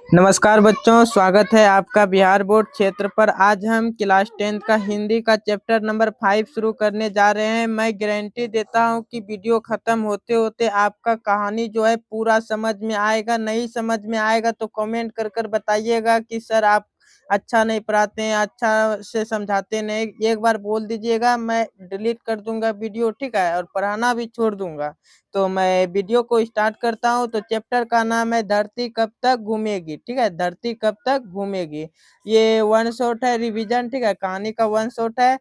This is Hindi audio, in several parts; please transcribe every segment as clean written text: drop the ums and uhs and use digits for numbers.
नमस्कार बच्चों, स्वागत है आपका बिहार बोर्ड क्षेत्र पर। आज हम क्लास 10 का हिंदी का चैप्टर नंबर 5 शुरू करने जा रहे हैं। मैं गारंटी देता हूं कि वीडियो खत्म होते होते आपका कहानी जो है पूरा समझ में आएगा। नहीं समझ में आएगा तो कमेंट कर कर बताइएगा कि सर आप अच्छा नहीं पढ़ाते हैं, अच्छा से समझाते नहीं। एक बार बोल दीजिएगा, मैं डिलीट कर दूंगा वीडियो, ठीक है, और पढ़ाना भी छोड़ दूंगा। तो मैं वीडियो को स्टार्ट करता हूं। तो चैप्टर का नाम है धरती कब तक घूमेगी, ठीक है, धरती कब तक घूमेगी। ये वन शॉट है, रिवीजन, ठीक है, कहानी का वन शॉट है।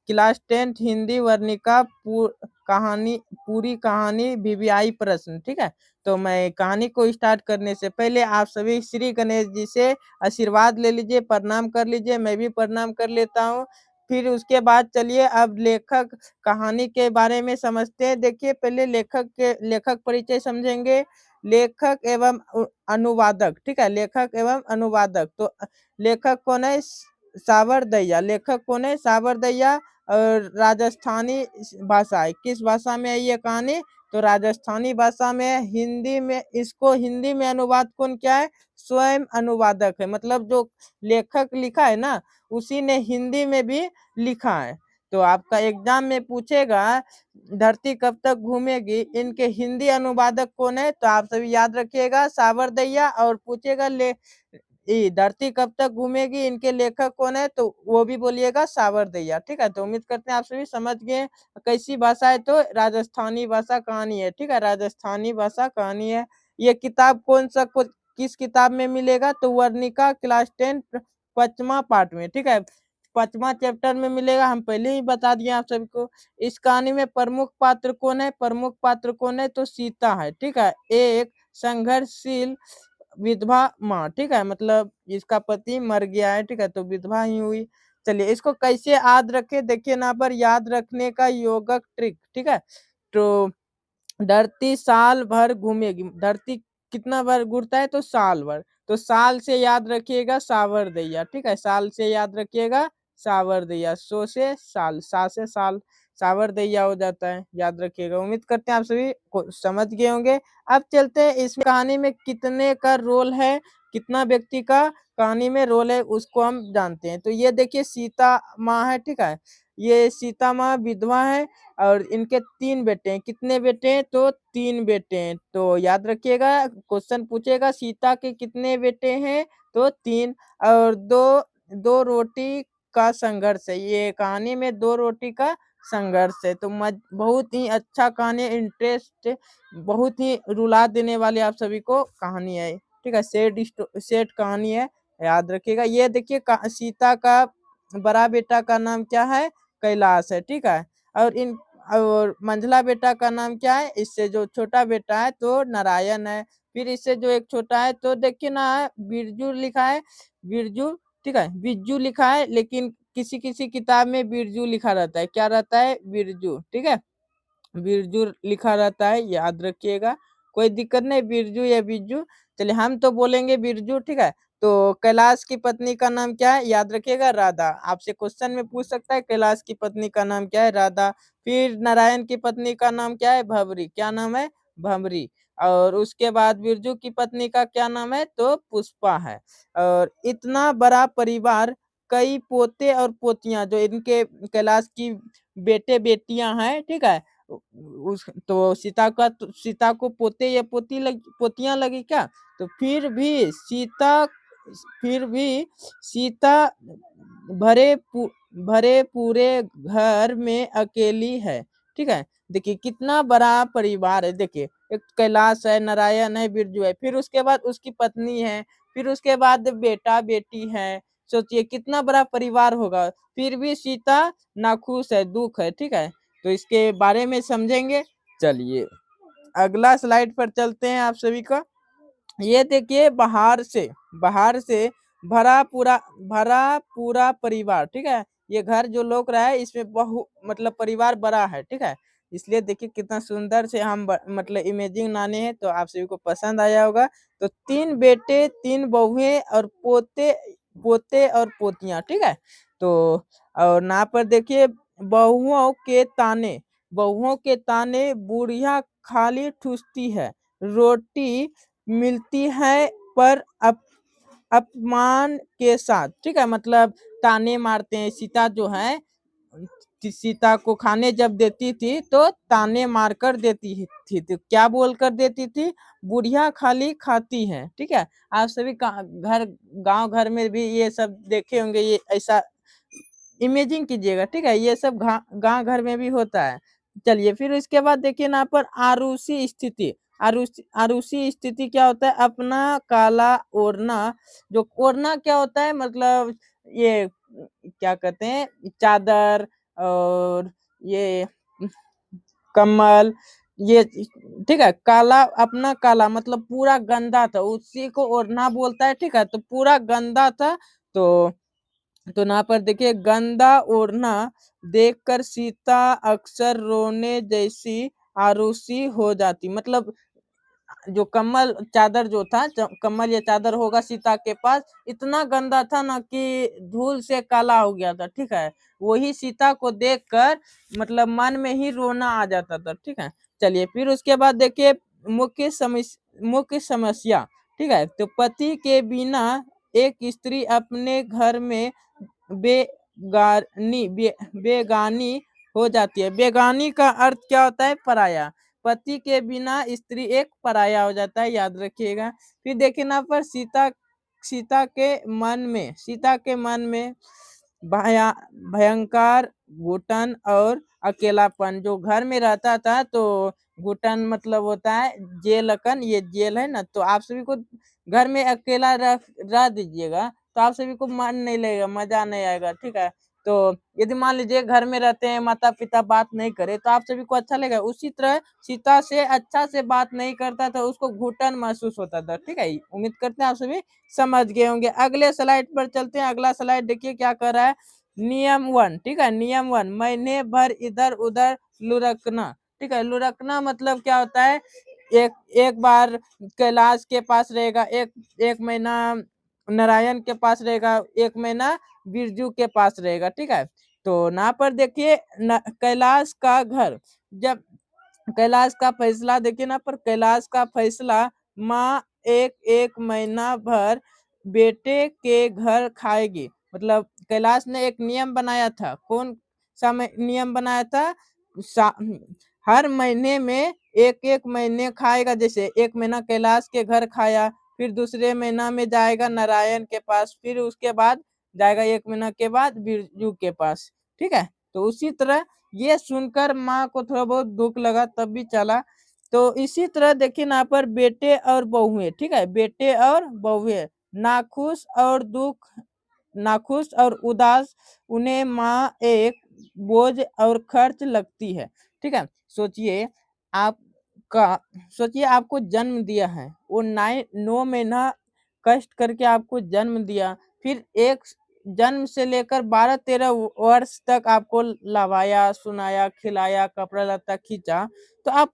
क्लास 10 हिंदी वर्णिका कहानी, पूरी कहानी वीवीआई प्रश्न, ठीक है। तो मैं कहानी को स्टार्ट करने से पहले आप सभी श्री गणेश जी से आशीर्वाद ले लीजिए, प्रणाम कर लीजिए। मैं भी प्रणाम कर लेता हूँ। फिर उसके बाद चलिए अब लेखक कहानी के बारे में समझते हैं। देखिए, पहले लेखक परिचय समझेंगे। लेखक एवं अनुवादक, ठीक है, लेखक एवं अनुवादक। तो लेखक कौन है? सावरदैया। लेखक कौन है? सावरदैया। और राजस्थानी भाषा है। किस भाषा में है ये कहानी? तो राजस्थानी भाषा में है। हिंदी में, इसको हिंदी में अनुवाद कौन किया है? स्वयं अनुवादक है। मतलब जो लेखक लिखा है ना, उसी ने हिंदी में भी लिखा है। तो आपका एग्जाम में पूछेगा धरती कब तक घूमेगी, इनके हिंदी अनुवादक कौन है? तो आप सभी याद रखिएगा, सावरदैया। और पूछेगा धरती कब तक घूमेगी, इनके लेखक कौन है? तो वो भी बोलिएगा सावरदैया, ठीक है। तो उम्मीद करते हैं आप सभी समझ गए। कैसी भाषा है? तो राजस्थानी भाषा कहानी है, ठीक है, राजस्थानी भाषा कहानी है। ये किताब किस किताब में मिलेगा? तो वर्णिका क्लास 10 5वां पार्ट में, ठीक है, 5वां चैप्टर में मिलेगा। हम पहले ही बता दिए आप सबको। इस कहानी में प्रमुख पात्र कौन है? प्रमुख पात्र कौन है? तो सीता है, ठीक है, एक संघर्षशील विधवा माँ, ठीक है, मतलब इसका पति मर गया है, ठीक है, तो विधवा ही हुई। चलिए, इसको कैसे याद रखे? देखिए यहाँ पर याद रखने का योगक ट्रिक, ठीक है। तो धरती साल भर घूमेगी। धरती कितना बार घूरता है? तो साल भर। तो साल से याद रखिएगा सावरदैया, ठीक है, साल से याद रखिएगा सावरदैया। सो से साल, सा से साल, सावरदैया हो जाता है, याद रखिएगा। उम्मीद करते हैं आप सभी को समझ गए होंगे। अब चलते हैं, इस कहानी में कितने का रोल है, कितना व्यक्ति का कहानी में रोल है, उसको हम जानते हैं। तो ये देखिए, सीता माँ है, ठीक है, ये सीता माँ विधवा है और इनके 3 बेटे हैं। कितने बेटे हैं? तो 3 बेटे हैं। तो याद रखिएगा, क्वेश्चन पूछेगा सीता के कितने बेटे हैं? तो 3। और दो रोटी का संघर्ष है। ये कहानी में 2 रोटी का संघर्ष है। तो बहुत ही अच्छा कहानी, इंटरेस्ट, बहुत ही रुला देने वाली आप सभी को कहानी है, ठीक है, सेट कहानी है, याद रखिएगा। ये देखिए, सीता का बड़ा बेटा का नाम क्या है? कैलाश है, ठीक है। और मंझला बेटा का नाम क्या है? इससे जो छोटा बेटा है तो नारायण है। फिर इससे जो एक छोटा है तो देखिए ना, बिरजू लिखा है, बिरजू, ठीक है, बिरजू लिखा है, लेकिन किसी किसी किताब में बिरजू लिखा रहता है। क्या रहता है? बिरजू, ठीक है, बिरजू लिखा रहता है, याद रखिएगा। कोई दिक्कत नहीं, बिरजू या बिरजू। चलिए, हम तो बोलेंगे बिरजू, ठीक है। तो कैलाश की पत्नी का नाम क्या है? याद रखिएगा, राधा। आपसे क्वेश्चन में पूछ सकता है कैलाश की पत्नी का नाम क्या है? राधा। फिर नारायण की पत्नी का नाम क्या है? भवरी। क्या नाम है? भवरी। और उसके बाद बिरजू की पत्नी का क्या नाम है? तो पुष्पा है। और इतना बड़ा परिवार, कई पोते और पोतियां, जो इनके कैलाश की बेटे बेटियां हैं, ठीक है, उस तो सीता को पोते या पोतियां लगी क्या? तो फिर भी सीता भरे पूरे घर में अकेली है, ठीक है। देखिए कितना बड़ा परिवार है। देखिए, एक कैलाश है, नारायण है, बिरजू है, फिर उसके बाद उसकी पत्नी है, फिर उसके बाद बेटा बेटी है। सोचिए कितना बड़ा परिवार होगा, फिर भी सीता नाखुश है, दुख है, ठीक है। तो इसके बारे में समझेंगे। चलिए अगला स्लाइड पर चलते हैं आप सभी का। ये देखिए, बाहर से भरा पूरा परिवार, ठीक है। ये घर जो लोग रहा है, इसमें मतलब परिवार बड़ा है, ठीक है। इसलिए देखिए कितना सुंदर से हम मतलब इमेजिंग नाने हैं, तो आप सभी को पसंद आया होगा। तो 3 बेटे, 3 बहुएं और पोते और पोतियां, ठीक है। तो और यहाँ पर देखिए, बहुओं के ताने बुढ़िया खाली ठूसती है, रोटी मिलती है पर अपमान के साथ, ठीक है, मतलब ताने मारते हैं। सीता जो है सीता को खाने जब देती थी तो ताने मारकर देती थी, तो क्या बोलकर देती थी? बुढ़िया खाली खाती है, ठीक है। आप सभी घर गांव घर में भी ये सब देखे होंगे, ये ऐसा इमेजिंग कीजिएगा, ठीक है। ये सब गांव घर में भी होता है। चलिए फिर इसके बाद देखिए ना पर आरूसी स्थिति। आरूसी स्थिति क्या होता है? अपना काला ओढ़ना। जो ओढ़ना क्या होता है? मतलब ये क्या कहते हैं, चादर और ये कम्बल, ये ठीक है। काला, अपना काला मतलब पूरा गंदा था, उसी को ओढ़ना बोलता है, ठीक है। तो पूरा गंदा था, तो यहाँ पर देखिए गंदा ओढ़ना देखकर सीता अक्सर रोने जैसी आरूसी हो जाती। मतलब जो कम्बल चादर जो था, कम्बल या चादर होगा सीता के पास, इतना गंदा था ना कि धूल से काला हो गया था, ठीक है। वही सीता को देखकर मतलब मन में ही रोना आ जाता था, ठीक है। चलिए फिर उसके बाद देखिए मुख्य समस्या, ठीक है। तो पति के बिना एक स्त्री अपने घर में बेगानी हो जाती है। बेगानी का अर्थ क्या होता है? पराया। पति के बिना स्त्री एक पराया हो जाता है, याद रखिएगा। फिर देखिए ना पर सीता के मन में भयंकर घुटन और अकेलापन। जो घर में रहता था तो घुटन मतलब होता है जेलकन, ये जेल है ना, तो आप सभी को घर में अकेला रह दीजिएगा तो आप सभी को मन नहीं लगेगा, मजा नहीं आएगा, ठीक है। तो यदि मान लीजिए घर में रहते हैं, माता पिता बात नहीं करे तो आप सभी को अच्छा लगेगा। उसी तरह सीता से अच्छा से बात नहीं करता था, उसको घुटन महसूस होता था, ठीक है। उम्मीद करते हैं आप सभी समझ गए होंगे। अगले स्लाइड पर चलते हैं। अगला स्लाइड देखिए क्या कर रहा है। नियम 1, ठीक है। नियम 1, महीने भर इधर उधर लुढ़कना, ठीक है। लुढ़कना मतलब क्या होता है? एक एक बार कैलाश के पास रहेगा, एक महीना नारायण के पास रहेगा, एक महीना बिरजू के पास रहेगा, ठीक है। तो यहाँ पर देखिए कैलाश का घर, जब कैलाश का फैसला देखिए ना पर कैलाश का फैसला, माँ एक एक महीना भर बेटे के घर खाएगी। मतलब कैलाश ने एक नियम बनाया था। कौन सा नियम बनाया था? हर महीने में एक एक महीने खाएगा। जैसे एक महीना कैलाश के घर खाया, फिर दूसरे महीना में जाएगा नारायण के पास, फिर उसके बाद जाएगा एक महीना के बाद बिरजू के पास, ठीक है। तो उसी तरह ये सुनकर माँ को थोड़ा बहुत दुख लगा, तब भी चला। तो इसी तरह देखिए यहाँ पर बेटे और बहुएं, ठीक है। बेटे और बहुएं नाखुश और नाखुश और उदास, उन्हें माँ एक बोझ और खर्च लगती है, ठीक है। का सोचिए आपको जन्म दिया है, वो 9 महीना कष्ट करके आपको जन्म दिया, फिर एक जन्म से लेकर 12-13 वर्ष तक आपको लवाया, सुनाया, खिलाया, कपड़ा लत्ता खींचा, तो आप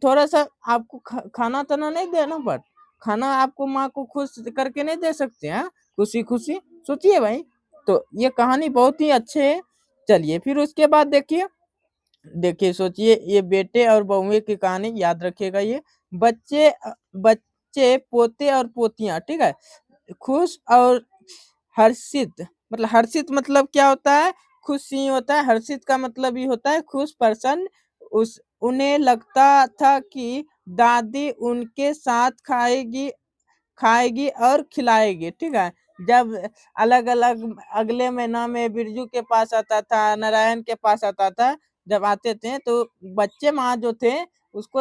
थोड़ा सा आपको खाना ताना नहीं देना पड़? खाना आपको माँ को खुश करके नहीं दे सकते हैं? खुशी खुशी सोचिए भाई। तो ये कहानी बहुत ही अच्छे है। चलिए फिर उसके बाद देखिए, सोचिए ये बेटे और बहुए की कहानी याद रखिएगा। ये बच्चे पोते और पोतियां, ठीक है। खुश और हर्षित, मतलब हर्षित मतलब क्या होता है? खुशी होता है। हर्षित का मतलब ये होता है खुश, प्रसन्न। उन्हें लगता था कि दादी उनके साथ खाएगी और खिलाएगी, ठीक है। जब अलग अलग अगले महीना में बिरजू के पास आता था, नारायण के पास आता था, जब आते थे तो बच्चे माँ जो थे उसको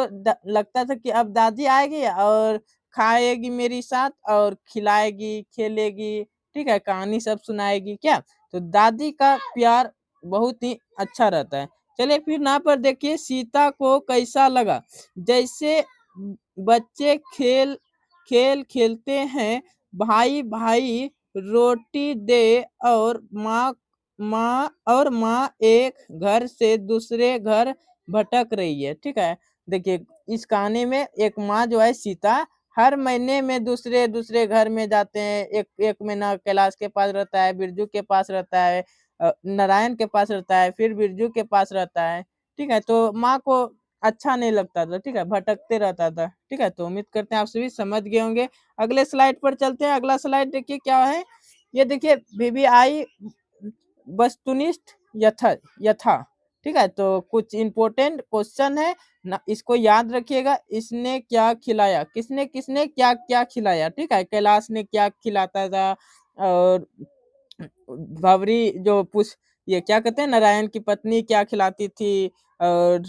लगता था कि अब दादी आएगी और खाएगी मेरी साथ और खिलाएगी, खेलेगी, ठीक है, कहानी सब सुनाएगी क्या। तो दादी का प्यार बहुत ही अच्छा रहता है। चलिए फिर यहाँ पर देखिए सीता को कैसा लगा। जैसे बच्चे खेल खेल खेलते हैं, भाई भाई रोटी दे, और माँ एक घर से दूसरे घर भटक रही है, ठीक है। देखिए इस कहानी में एक माँ जो है सीता हर महीने में दूसरे दूसरे घर में जाते हैं। एक एक महीना कैलाश के पास रहता है, बिरजू के पास रहता है, नारायण के पास रहता है, फिर बिरजू के पास रहता है, ठीक है। तो माँ को अच्छा नहीं लगता था, ठीक है, भटकते रहता था, ठीक है। तो उम्मीद करते हैं आप सभी समझ गए होंगे। अगले स्लाइड पर चलते हैं। अगला स्लाइड देखिए क्या है, ये देखिए वीवीआई वस्तुनिष्ठ यथा यथा, ठीक है। तो कुछ इंपॉर्टेंट क्वेश्चन है ना, इसको याद रखिएगा। इसने क्या खिलाया, किसने किसने क्या क्या खिलाया, ठीक है। कैलाश ने क्या खिलाता था, और भवरी जो पुष ये क्या कहते हैं, नारायण की पत्नी क्या खिलाती थी, और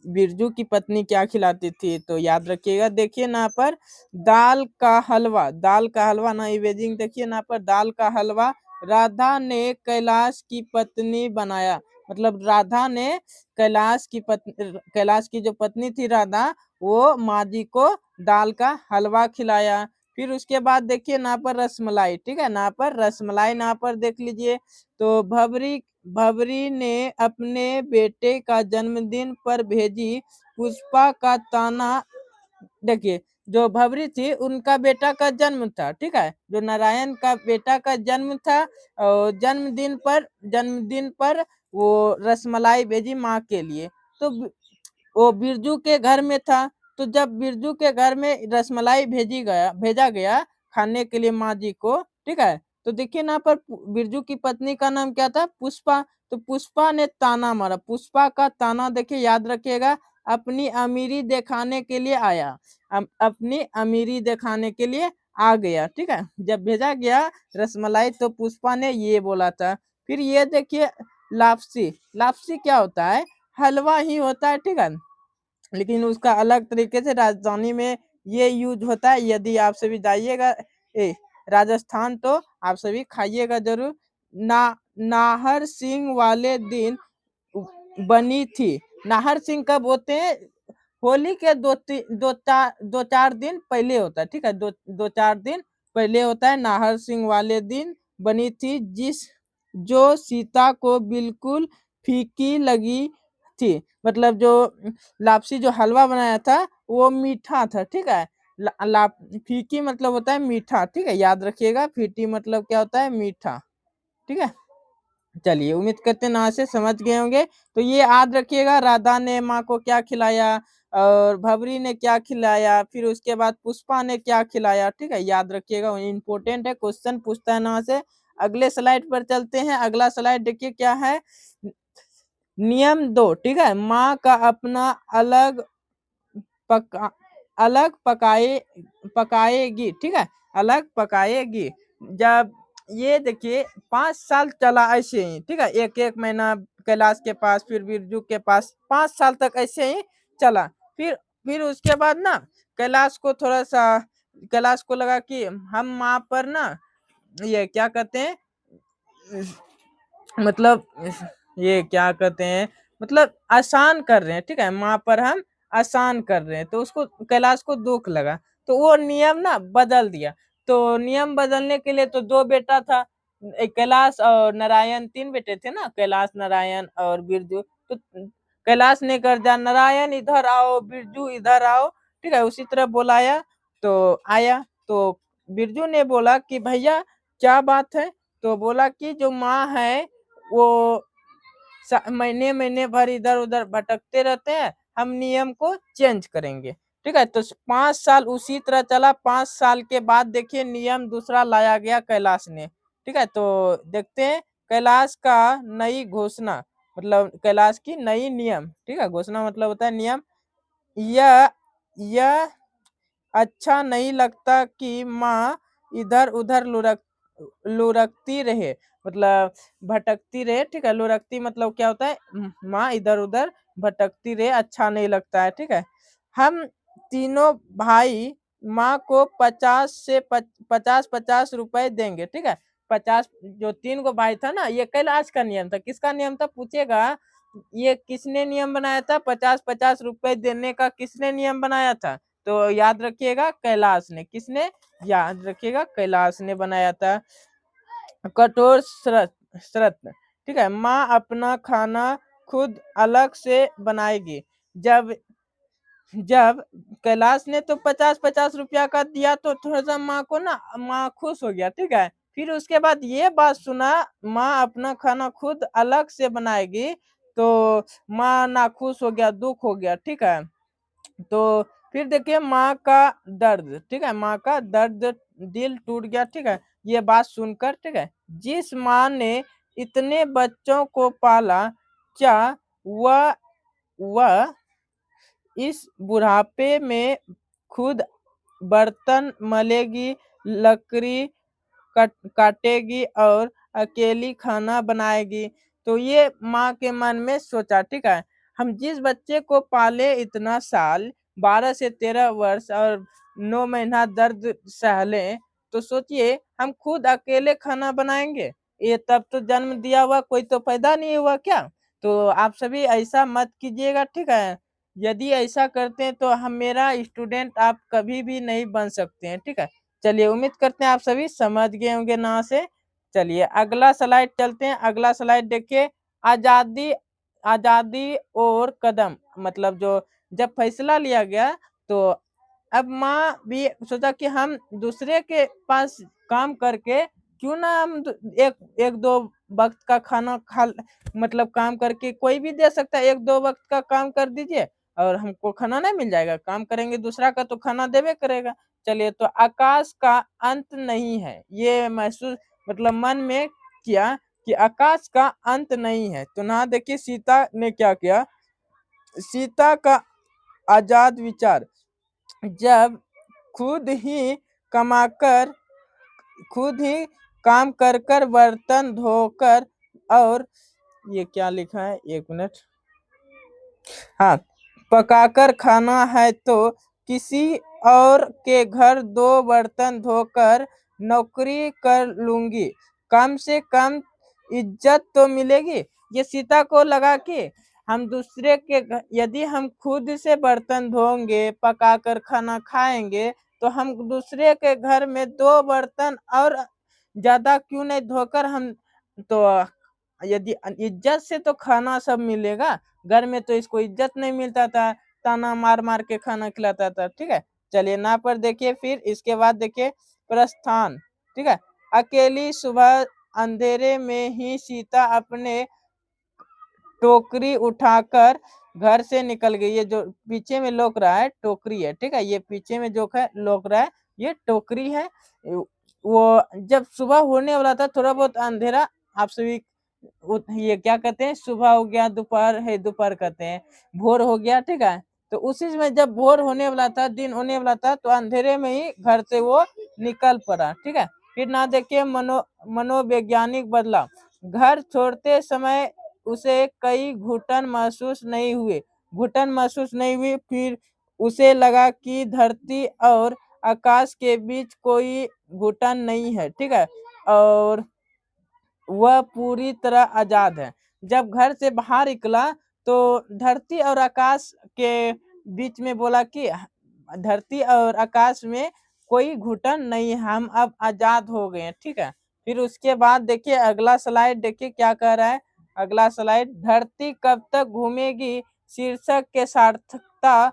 बिरजू की पत्नी क्या खिलाती थी। तो याद रखिएगा। देखिए ना पर दाल का हलवा, दाल का हलवा ना इमेजिंग, देखिए ना पर दाल का हलवा राधा ने कैलाश की पत्नी बनाया। मतलब राधा ने कैलाश की पत्नी, कैलाश की जो पत्नी थी राधा, वो माँ जी को दाल का हलवा खिलाया। फिर उसके बाद देखिए ना पर रसमलाई, ठीक है, ना पर रसमलाई, ना पर देख लीजिए। तो भवरी भवरी ने अपने बेटे का जन्मदिन पर भेजी पुष्पा का ताना। देखिए जो भवरी थी उनका बेटा का जन्म था, ठीक है, जो नारायण का बेटा का जन्म था, और जन्मदिन पर वो रसमलाई भेजी माँ के लिए। तो वो बिरजू के घर में था। तो जब बिरजू के घर में रसमलाई भेजा गया खाने के लिए माँ जी को, ठीक है। तो देखिए ना पर बिरजू की पत्नी का नाम क्या था, पुष्पा। तो पुष्पा ने ताना मारा, पुष्पा का ताना देखिए याद रखिएगा, अपनी अमीरी दिखाने के लिए आया, अपनी अमीरी दिखाने के लिए आ गया, ठीक है। जब भेजा गया रसमलाई तो पुष्पा ने ये बोला था। फिर ये देखिए लापसी, लापसी क्या होता है, हलवा ही होता है, ठीक है, लेकिन उसका अलग तरीके से राजधानी में ये यूज होता है। यदि आप सभी जाइएगा राजस्थान तो आप सभी खाइएगा जरूर। ना नाहर सिंह वाले दिन बनी थी। नाहर सिंह कब होते हैं, होली के दो चार दिन पहले होता है, ठीक है, दो चार दिन पहले होता है। नाहर सिंह वाले दिन बनी थी, जो सीता को बिल्कुल फीकी लगी थी। मतलब जो लापसी जो हलवा बनाया था वो मीठा था, ठीक है। फीकी मतलब होता है मीठा, ठीक है, याद रखिएगा। फीकी मतलब क्या होता है, मीठा, ठीक है। चलिए उम्मीद करते हैं ना से समझ गए होंगे। तो ये याद रखिएगा, राधा ने माँ को क्या खिलाया, और भवरी ने क्या खिलाया, फिर उसके बाद पुष्पा ने क्या खिलाया, ठीक है, याद रखिएगा, इंपॉर्टेंट है, क्वेश्चन पूछता है ना से। अगले स्लाइड पर चलते हैं। अगला स्लाइड देखिए क्या है, नियम 2, ठीक है, माँ का अपना अलग पका अलग पकाएगी, ठीक है, अलग पकाएगी। जब ये देखिए 5 साल चला ऐसे ही, ठीक है, एक एक महीना कैलाश के पास, फिर बिरजू के पास, 5 साल तक ऐसे ही चला। फिर उसके बाद ना कैलाश को थोड़ा सा, कैलाश को लगा कि हम माँ पर ना ये क्या कहते हैं, मतलब ये क्या कहते हैं, मतलब आसान कर रहे हैं, ठीक है, माँ पर हम आसान कर रहे हैं। तो उसको कैलाश को दुख लगा, तो वो नियम ना बदल दिया। तो नियम बदलने के लिए तो दो बेटा था, एक कैलाश और नारायण, 3 बेटे थे ना, कैलाश नारायण और बिरजू। तो कैलाश ने कर दिया, नारायण इधर आओ, बिरजू इधर आओ, ठीक है, उसी तरह बुलाया। तो आया। तो बिरजू ने बोला कि भैया क्या बात है। तो बोला कि जो माँ है वो महीने महीने भर इधर उधर भटकते रहते हैं, हम नियम को चेंज करेंगे, ठीक है। तो 5 साल उसी तरह चला। 5 साल के बाद देखिए नियम दूसरा लाया गया कैलाश ने, ठीक है। तो देखते हैं कैलाश का नई घोषणा, मतलब कैलाश की नई नियम, ठीक है, घोषणा मतलब होता है नियम। यह यह अच्छा नहीं लगता कि माँ इधर उधर लुढ़कती रहे, मतलब भटकती रहे, ठीक है। लुढ़कती मतलब क्या होता है, माँ इधर उधर भटकती रहे, अच्छा नहीं लगता है, ठीक है। हम तीनों भाई माँ को 50 से 50 रुपए देंगे, ठीक है। 50, जो 3 गो भाई था ना, ये कैलाश का नियम था। किसका नियम था पूछेगा, ये किसने नियम बनाया था, 50 50 रुपए देने का किसने नियम बनाया था। तो याद रखिएगा कैलाश ने, किसने, याद रखिएगा कैलाश ने बनाया था। कठोर शर्त, ठीक है, माँ अपना खाना खुद अलग से बनाएगी। जब जब कैलाश ने तो 50 50 रुपया का दिया तो थोड़ा सा माँ को ना, माँ खुश हो गया, ठीक है। फिर उसके बाद ये बात सुना, माँ अपना खाना खुद अलग से बनाएगी, तो माँ नाखुश हो गया, दुख हो गया, ठीक है। तो फिर देखिए माँ का दर्द, ठीक है, माँ का दर्द, दिल टूट गया, ठीक है, ये बात सुनकर, ठीक है। जिस माँ ने इतने बच्चों को पाला, क्या वह इस बुढ़ापे में खुद बर्तन मलेगी, लकड़ी काटेगी और अकेली खाना बनाएगी? तो ये माँ के मन में सोचा, ठीक है। हम जिस बच्चे को पाले इतना साल, 12 से 13 वर्ष और 9 महीना दर्द सहले, तो सोचिए हम खुद अकेले खाना बनाएंगे? ये तब तो जन्म दिया हुआ कोई तो पैदा नहीं हुआ क्या? तो आप सभी ऐसा मत कीजिएगा, ठीक है। यदि ऐसा करते हैं तो हम मेरा स्टूडेंट आप कभी भी नहीं बन सकते हैं, ठीक है। चलिए उम्मीद करते हैं आप सभी समझ गए होंगे ना से। चलिए अगला स्लाइड चलते हैं। अगला स्लाइड देखिए, आजादी आजादी और कदम, मतलब जो जब फैसला लिया गया तो अब माँ भी सोचा कि हम दूसरे के पास काम करके क्यों ना हम एक एक दो वक्त का खाना खा, मतलब काम करके कोई भी दे सकता है, एक दो वक्त का काम कर दीजिए और हमको खाना नहीं मिल जाएगा? काम करेंगे दूसरा का तो खाना देवे करेगा। चलिए, तो आकाश का अंत नहीं है, ये महसूस मतलब मन में किया कि आकाश का अंत नहीं है। तो ना देखिए सीता ने क्या किया, सीता का आजाद विचार, जब खुद ही कमाकर, खुद ही काम कर कर, बर्तन धोकर, और ये क्या लिखा है, एक मिनट, हाँ, पकाकर खाना है तो किसी और के घर दो बर्तन धोकर नौकरी कर लूंगी, कम से कम इज्जत तो मिलेगी। ये सीता को लगा कि हम दूसरे के यदि हम खुद से बर्तन धोएंगे, पकाकर खाना खाएंगे, तो हम दूसरे के घर में दो बर्तन और ज्यादा क्यों नहीं धोकर हम, तो यदि इज्जत से तो खाना सब मिलेगा, घर में तो इसको इज्जत नहीं मिलता था, ताना मार मार के खाना खिलाता था, ठीक है। चलिए ना पर देखिए, फिर इसके बाद देखिए प्रस्थान, ठीक है। अकेली सुबह अंधेरे में ही सीता अपने टोकरी उठाकर घर से निकल गई। ये जो पीछे में लोक रहा है टोकरी है, ठीक है, ये पीछे में जो है लोक रहा है ये टोकरी है। वो जब सुबह होने वाला था, थोड़ा बहुत अंधेरा, आप सभी ये क्या कहते हैं, सुबह हो गया, दोपहर है, दोपहर कहते हैं, भोर हो गया, ठीक है। तो उसी में जब भोर होने वाला था, दिन होने वाला था, तो अंधेरे में ही घर से वो निकल पड़ा, ठीक है। फिर ना देखिए मनोवैज्ञानिक बदलाव, घर छोड़ते समय उसे कई घुटन महसूस नहीं हुए, घुटन महसूस नहीं हुई। फिर उसे लगा कि धरती और आकाश के बीच कोई घुटन नहीं है, ठीक है, और वह पूरी तरह आजाद है। जब घर से बाहर निकला तो धरती और आकाश के बीच में बोला कि धरती और आकाश में कोई घुटन नहीं है, हम अब आजाद हो गए हैं, ठीक है। फिर उसके बाद देखिए अगला स्लाइड, देखिए क्या कह रहा है अगला स्लाइड, धरती कब तक घूमेगी शीर्षक के सार्थकता।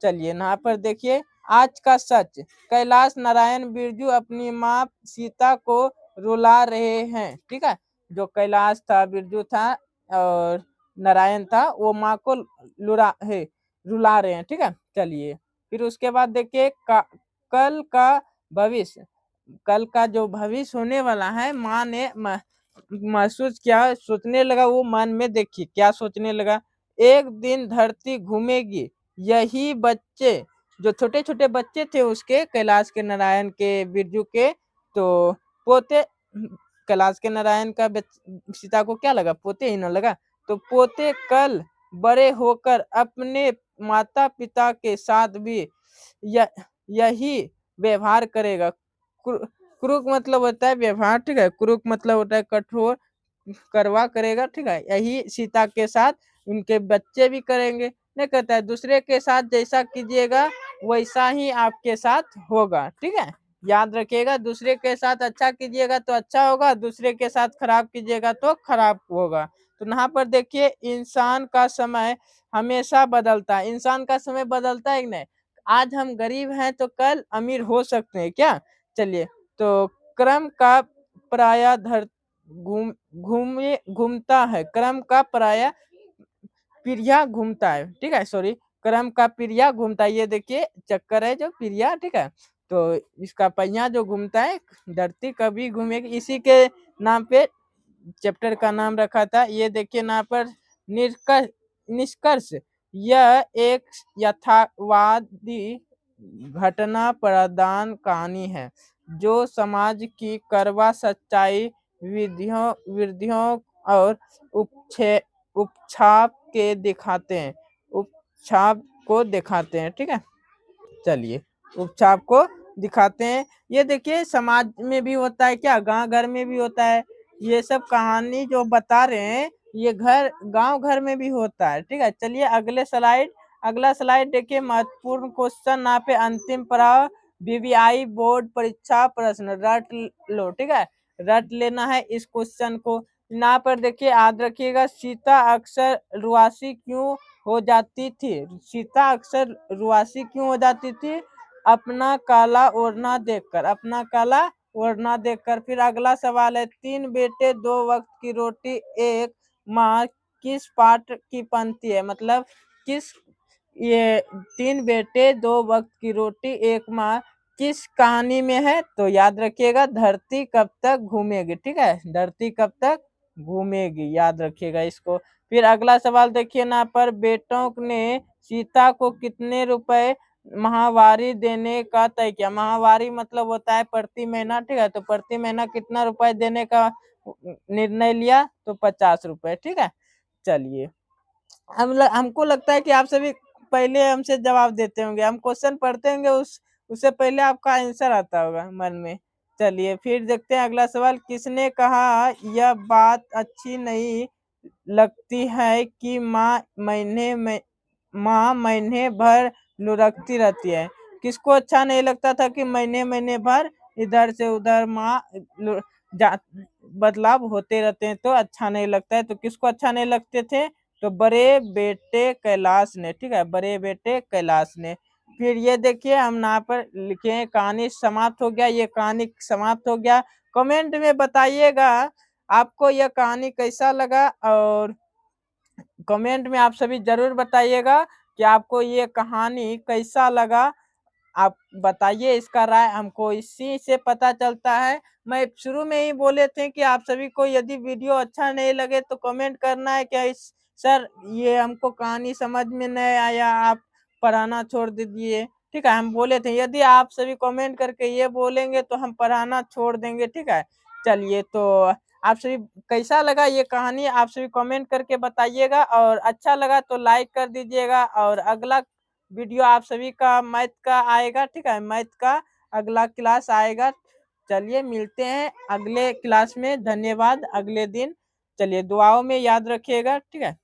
चलिए यहाँ पर देखिए, आज का सच, कैलाश नारायण बिरजू अपनी माँ सीता को रुला रहे हैं, ठीक है। जो कैलाश था, बिरजू था और नारायण था, वो माँ को रुला रहे हैं, ठीक है। चलिए फिर उसके बाद देखिए कल का भविष्य, कल का जो भविष्य होने वाला है, माँ ने महसूस किया, सोचने लगा वो मन में, देखिए क्या सोचने लगा, एक दिन धरती घूमेगी, यही बच्चे, जो छोटे छोटे बच्चे थे उसके, कैलाश के, नारायण के, बिरजू के, तो पोते, कैलाश के नारायण का सीता को क्या लगा, पोते ही न लगा, तो पोते कल बड़े होकर अपने माता पिता के साथ भी यही व्यवहार करेगा। क्रूक मतलब होता है व्यवहार, ठीक है, क्रूक मतलब होता है कठोर, करवा करेगा, ठीक है, यही सीता के साथ उनके बच्चे भी करेंगे। नहीं कहता है दूसरे के साथ जैसा कीजिएगा वैसा ही आपके साथ होगा, ठीक है, याद रखिएगा, दूसरे के साथ अच्छा कीजिएगा तो अच्छा होगा, दूसरे के साथ खराब कीजिएगा तो खराब होगा। तो यहाँ पर देखिए इंसान का समय हमेशा बदलता है, इंसान का समय बदलता है कि नहीं, आज हम गरीब हैं तो कल अमीर हो सकते हैं क्या। चलिए, तो क्रम का पराया घूमता है, क्रम का पराया पिरिया घूमता है, ठीक है, सॉरी, क्रम का पिरिया घूमता है। ये देखिए चक्कर है जो पिरिया, ठीक है, तो इसका पहिया जो घूमता है, धरती कभी घूमेगी, इसी के नाम पे चैप्टर का नाम रखा था। ये देखिए यहाँ पर निष्कर्ष निष्कर्ष यह एक यथार्थवादी घटना प्रधान कहानी है जो समाज की कड़वा सच्चाई, विधियों और उपछाप के दिखाते हैं, उपछाप को दिखाते हैं, ठीक है। चलिए उपछाप को दिखाते हैं। ये देखिए समाज में भी होता है, क्या गांव घर में भी होता है। ये सब कहानी जो बता रहे हैं ये गांव घर में भी होता है, ठीक है। चलिए अगला स्लाइड देखिए, महत्वपूर्ण क्वेश्चन यहाँ पे अंतिम पड़ाव बीबीआई बोर्ड परीक्षा प्रश्न रट लो, ठीक है, रट लेना है इस क्वेश्चन को। यहाँ पर देखिए याद रखिएगा, सीता अक्सर रुआसी क्यों हो जाती थी? सीता अक्सर रुआसी क्यों हो जाती थी? अपना काला ओढ़ना देखकर, अपना काला ओढ़ना देखकर। फिर अगला सवाल है, 3 बेटे 2 वक्त की रोटी एक माँ किस पाठ की पंक्ति है? मतलब किस, ये 3 बेटे 2 वक्त की रोटी एक माँ किस कहानी में है? तो याद रखिएगा, धरती कब तक घूमेगी, ठीक है, धरती कब तक घूमेगी, याद रखिएगा इसको। फिर अगला सवाल देखिए ना पर, बेटों ने सीता को कितने रुपए माहवारी देने का तय किया? माहवारी मतलब होता है प्रति महीना, ठीक है, तो प्रति महीना कितना रुपए देने का निर्णय लिया? तो 50 रुपए, ठीक है। चलिए हमको लगता है कि आप सभी पहले हमसे जवाब देते होंगे, हम क्वेश्चन पढ़ते होंगे उससे पहले आपका आंसर आता होगा मन में। चलिए फिर देखते हैं अगला सवाल, किसने कहा यह बात अच्छी नहीं लगती है कि माँ महीने भर लुढ़कती रहती है? किसको अच्छा नहीं लगता था कि महीने भर इधर से उधर माँ बदलाव होते रहते हैं, तो अच्छा नहीं लगता है। तो किसको अच्छा नहीं लगते थे? तो बड़े बेटे कैलाश ने, ठीक है, बड़े बेटे कैलाश ने। फिर ये देखिए हम यहाँ पर लिखे हैं, कहानी समाप्त हो गया, ये कहानी समाप्त हो गया। कमेंट में बताइएगा आपको यह कहानी कैसा लगा, और कमेंट में आप सभी जरूर बताइएगा कि आपको ये कहानी कैसा लगा। आप बताइए इसका राय, हमको इसी से पता चलता है। मैं शुरू में ही बोले थे कि आप सभी को यदि वीडियो अच्छा नहीं लगे तो कमेंट करना है, क्या इस सर ये हमको कहानी समझ में नहीं आया, आप पढ़ाना छोड़ दीजिए, ठीक है, हम बोले थे यदि आप सभी कमेंट करके ये बोलेंगे तो हम पढ़ाना छोड़ देंगे, ठीक है। चलिए तो आप सभी कैसा लगा ये कहानी आप सभी कमेंट करके बताइएगा, और अच्छा लगा तो लाइक कर दीजिएगा। और अगला वीडियो आप सभी का मैथ का आएगा, ठीक है, मैथ का अगला क्लास आएगा। चलिए मिलते हैं अगले क्लास में, धन्यवाद, अगले दिन। चलिए दुआओं में याद रखिएगा, ठीक है।